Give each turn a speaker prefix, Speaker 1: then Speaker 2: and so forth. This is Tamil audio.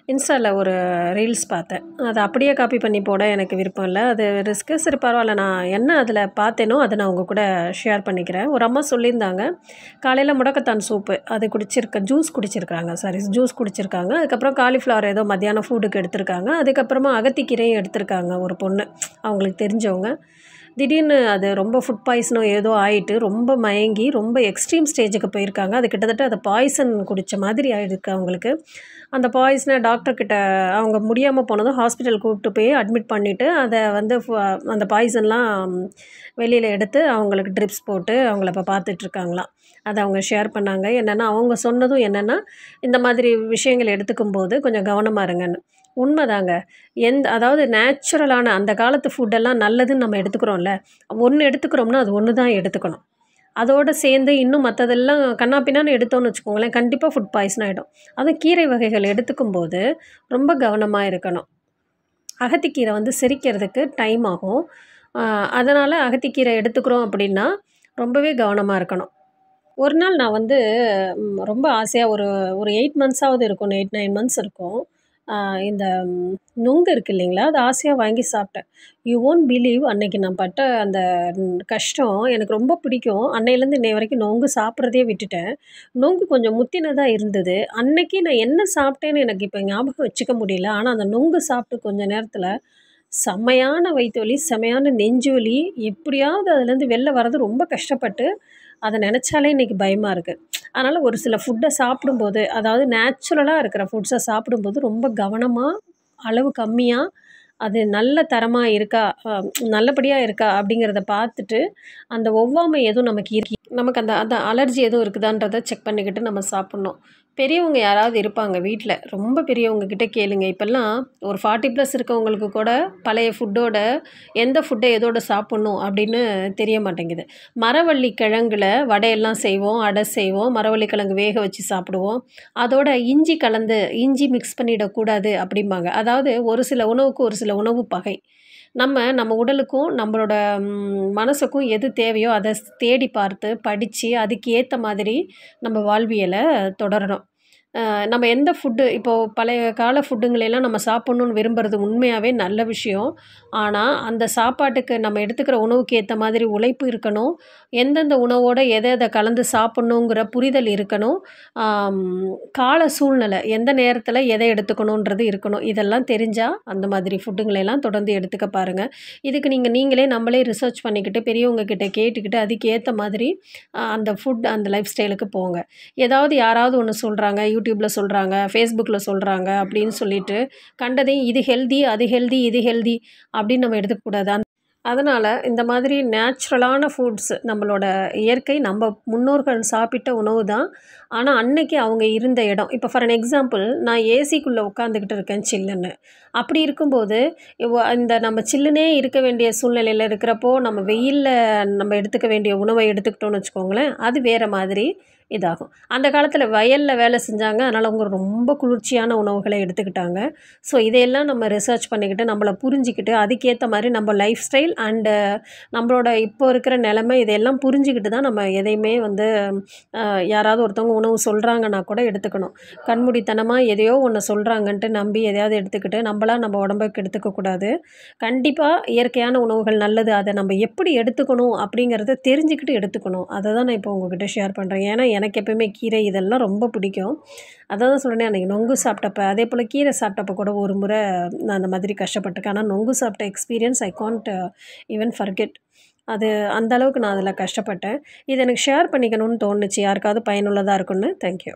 Speaker 1: இன்ஸ்டால ஒரு ரீல்ஸ் பார்த்தேன். அத அப்படியே காப்பி பண்ணி போட எனக்கு விருப்பம் இல்ல. அது ரிஸ்க்கு. சரி பரவால்ல. நான் என்ன அதில பார்த்தேனோ, அத நான் உங்க கூட ஷேர் பண்ணிக்கிறேன். ஒரு அம்மா சொல்லியிருந்தாங்க. காலையில முடக்கத்தான் சூப்பு அது ஜூஸ் குடிச்சிருக்காங்க. சாரி ஜூஸ் குடிச்சிருக்காங்க. அதுக்கப்புறம் காலிஃப்ளவர் ஏதோ மத்தியானம் ஃபுட்டுக்கு எடுத்திருக்காங்க. அதுக்கப்புறமா அகத்திக்கீரையும் எடுத்திருக்காங்க ஒரு பொண்ணு. அவங்களுக்கு தெரிஞ்சவங்க. திடீர்னு அது ரொம்ப ஃபுட் பாய்சனோ ஏதோ ஆயிட்டு, ரொம்ப மயங்கி, ரொம்ப எக்ஸ்ட்ரீம் ஸ்டேஜுக்கு போயிருக்காங்க. அது கிட்டத்தட்ட அது பாய்சன் குடிச்ச மாதிரி ஆயிருக்கு அவங்களுக்கு. அந்த பாய்சன டாக்டர் கிட்ட அவங்க முடியாம போனதும் ஹாஸ்பிட்டல் கூப்பிட்டு போய் அட்மிட் பண்ணிட்டு, அத வந்து அந்த பாய்சன்லாம் வெளியில எடுத்து அவங்களுக்கு ட்ரிப்ஸ் போட்டு அவங்கள இப்ப பார்த்துட்டுருக்காங்களாம். அத அவங்க ஷேர் பண்ணாங்க. என்னன்னா, அவங்க சொன்னதும் என்னன்னா, இந்த மாதிரி விஷயங்கள் எடுத்துக்கும்போது கொஞ்சம் கவனமா இருங்கன்னு. உண்மதாங்க. அதாவது நேச்சுரலான அந்த காலத்து ஃபுட்டெல்லாம் நல்லதுன்னு நம்ம எடுத்துக்கிறோம்ல. ஒண்ணு எடுத்துக்கிறோம்னா, அது ஒண்ணு தான் எடுத்துக்கணும். அதோட சேர்ந்து இன்னும் மத்ததெல்லாம் கன்னா பின்னான்னு எடுத்தோம்னு வச்சுக்கோங்களேன், கண்டிப்பா ஃபுட் பாய்சன் ஆயிடும். அதுவும் கீரை வகைகள் எடுத்துக்கும்போது ரொம்ப கவனமா இருக்கணும். அகத்திக்கீரை வந்து செரிக்கிறதுக்கு டைம் ஆகும். அ அதனால அகத்திக்கீரை எடுத்துக்கிறோம் அப்படின்னா, ரொம்பவே கவனமா இருக்கணும். ஒரு நாள் நான் வந்து ரொம்ப ஆசையா ஒரு ஒரு 8 மந்த்ஸாவது இருக்கும். 8, 9 மந்த்ஸ் இருக்கும். அ இந்த நுங்கு இருக்கு இல்லைங்களா? அது ஆசையா வாங்கி சாப்பிட்டேன். யூ ஒன்ட் பிலீவ் அன்னைக்கு நான் பட்ட அந்த கஷ்டம் எனக்கு ரொம்ப பிடிக்கும். அன்னையிலேருந்து இன்னைய வரைக்கும் நொங்கு சாப்பிட்றதே விட்டுட்டேன். நொங்கு கொஞ்சம் முத்தினதா இருந்தது. அன்னைக்கு நான் என்ன சாப்பிட்டேன்னு எனக்கு இப்ப ஞாபகம் வச்சுக்க முடியல. ஆனா அந்த நொங்கு சாப்பிட்டு கொஞ்ச நேரத்தில செம்மையான வயித்து வலி, செம்மையான நெஞ்சு வலி, எப்படியாவது அதுலேருந்து வெளில வர்றது ரொம்ப கஷ்டப்பட்டு அத நெனச்சாலே இன்னைக்கு பயமா இருக்கு. அதனால ஒரு சில ஃபுட்ட சாப்பிடும்போது, அதாவது நேச்சுரலா இருக்கிற ஃபுட்ஸ சாப்பிடும்போது ரொம்ப கவனமா, அளவு கம்மியா, அது நல்ல தரமா இருக்கா, நல்லபடியா இருக்கா அப்படிங்கிறத பார்த்துட்டு, அந்த ஒவ்வாமை எதுவும் நமக்கு அந்த அந்த அலர்ஜி எதுவும் இருக்குதான்றத செக் பண்ணிக்கிட்டு நம்ம சாப்பிடணும். பெரியவங்க யாராவது இருப்பாங்க வீட்ல. ரொம்ப பெரியவங்க கிட்ட கேளுங்க. இப்பல்லாம் ஒரு 40 ப்ளஸ் இருக்கவங்களுக்கு கூட பழைய ஃபுட்டோட எந்த ஃபுட்ட எதோட சாப்பிடணும் அப்படின்னு தெரிய மாட்டேங்குது. மரவள்ளி கிழங்குல வடையெல்லாம் செய்வோம், அடை செய்வோம். மரவள்ளி கிழங்கு வேக வச்சு சாப்பிடுவோம். அதோட இஞ்சி மிக்ஸ் பண்ணிடக்கூடாது அப்படிம்பாங்க. அதாவது ஒரு சில உணவுக்கு ஒரு சில உணவு பகை. நம்ம உடலுக்கும், நம்மளோட மனசுக்கும் எது தேவையோ அத தேடி பார்த்து, படிச்சு, அதுக்கு ஏத்த மாதிரி நம்ம வாழ்வியல தொடரணும். நம்ம எந்த ஃபுட்டு இப்போ பழைய கால ஃபுட்டுங்களெல்லாம் நம்ம சாப்பிடணும்னு விரும்புறது உண்மையாவே நல்ல விஷயம். ஆனா, அந்த சாப்பாட்டுக்கு நம்ம எடுத்துக்கிற உணவுக்கு ஏத்த மாதிரி உழைப்பு இருக்கணும். எந்தெந்த உணவோட எத எத கலந்து சாப்பிடணுங்கிற புரிதல் இருக்கணும். ஆம் கால சூழ்நிலை எந்த நேரத்தில எத எடுத்துக்கணுன்றது இருக்கணும். இதெல்லாம் தெரிஞ்சா அந்த மாதிரி ஃபுட்டுங்களெல்லாம் தொடர்ந்து எடுத்துக்க பாருங்க. இதுக்கு நீங்களே நம்மளே ரிசர்ச் பண்ணிக்கிட்டு, பெரியவங்க கிட்ட கேட்டுக்கிட்டு, அதுக்கு ஏத்த மாதிரி அந்த லைஃப் ஸ்டைலுக்கு போங்க. ஏதாவது யாராவது ஒண்ணு சொல்றாங்க, YouTubeல சொல்றாங்க, Facebookல சொல்றாங்க அப்படின்னு சொல்லிட்டு, கண்டதையும் இது ஹெல்தி, அது ஹெல்தி, இது ஹெல்தி அப்படின்னு நம்ம எடுத்துக்கக்கூடாது. அதனால இந்த மாதிரி நேச்சுரலான ஃபுட்ஸ் நம்மளோட இயற்கை நம்ம முன்னோர்கள் சாப்பிட்ட உணவு தான். ஆனா, அன்னைக்கு அவங்க இருந்த இடம். இப்போ ஃபார் அன் எக்ஸாம்பிள் நான் ஏசிக்குள்ள உட்காந்துக்கிட்டு இருக்கேன் சில்லுன்னு. அப்படி இருக்கும்போது, இந்த நம்ம சில்லுனே இருக்க வேண்டிய சூழ்நிலையில இருக்கிறப்போ, நம்ம வெயில்ல நம்ம எடுத்துக்க வேண்டிய உணவை எடுத்துக்கிட்டோம்னு வச்சுக்கோங்களேன், அது வேற மாதிரி இதாகும். அந்த காலத்தில வயல்ல வேலை செஞ்சாங்க. அதனால அவங்க ரொம்ப குளிர்ச்சியான உணவுகள எடுத்துக்கிட்டாங்க. ஸோ இதையெல்லாம் நம்ம ரிசர்ச் பண்ணிக்கிட்டு, நம்மள புரிஞ்சுக்கிட்டு, அதுக்கேத்த மாரி நம்ம லைஃப் ஸ்டைல் அண்டு நம்மளோட இப்போ இருக்கிற நிலைமை இதையெல்லாம் புரிஞ்சுக்கிட்டு தான் நம்ம எதையுமே வந்து அ யாராவது ஒருத்தவங்க உணவு சொல்றாங்கன்னா கூட எடுத்துக்கணும். கண்மூடித்தனமா எதையோ ஒண்ணு சொல்றாங்கன்ட்டு நம்பி எதையாவது எடுத்துக்கிட்டு, நம்பளா நம்ம உடம்ப கெடுத்துக்க கூடாது. கண்டிப்பா இயற்கையான உணவுகள் நல்லது. அத நம்ம எப்படி எடுத்துக்கணும் அப்படிங்கிறத தெரிஞ்சுக்கிட்டு எடுத்துக்கணும். அத தான் நான் இப்போ உங்ககிட்ட ஷேர் பண்றேன். ஏன்னா, எனக்கு எப்பவுமே கீரை இதெல்லாம் ரொம்ப பிடிக்கும். அதான் சொன்னேனே அன்னைக்கு நொங்கு சாப்பிட்டப்ப, அதேபோல கீரை சாப்பிட்டப்ப கூட ஒரு முறை நான் அந்த மாதிரி கஷ்டப்பட்டுருக்கேன். ஆனா நொங்கு சாப்பிட்ட experience I can't even forget. அது அந்த அளவுக்கு நான் அதில கஷ்டப்பட்டேன். இத எனக்கு ஷேர் பண்ணிக்கணும்னு தோணுச்சு. யாருக்காவது பயனுள்ளதா இருக்கும்னு. Thank you.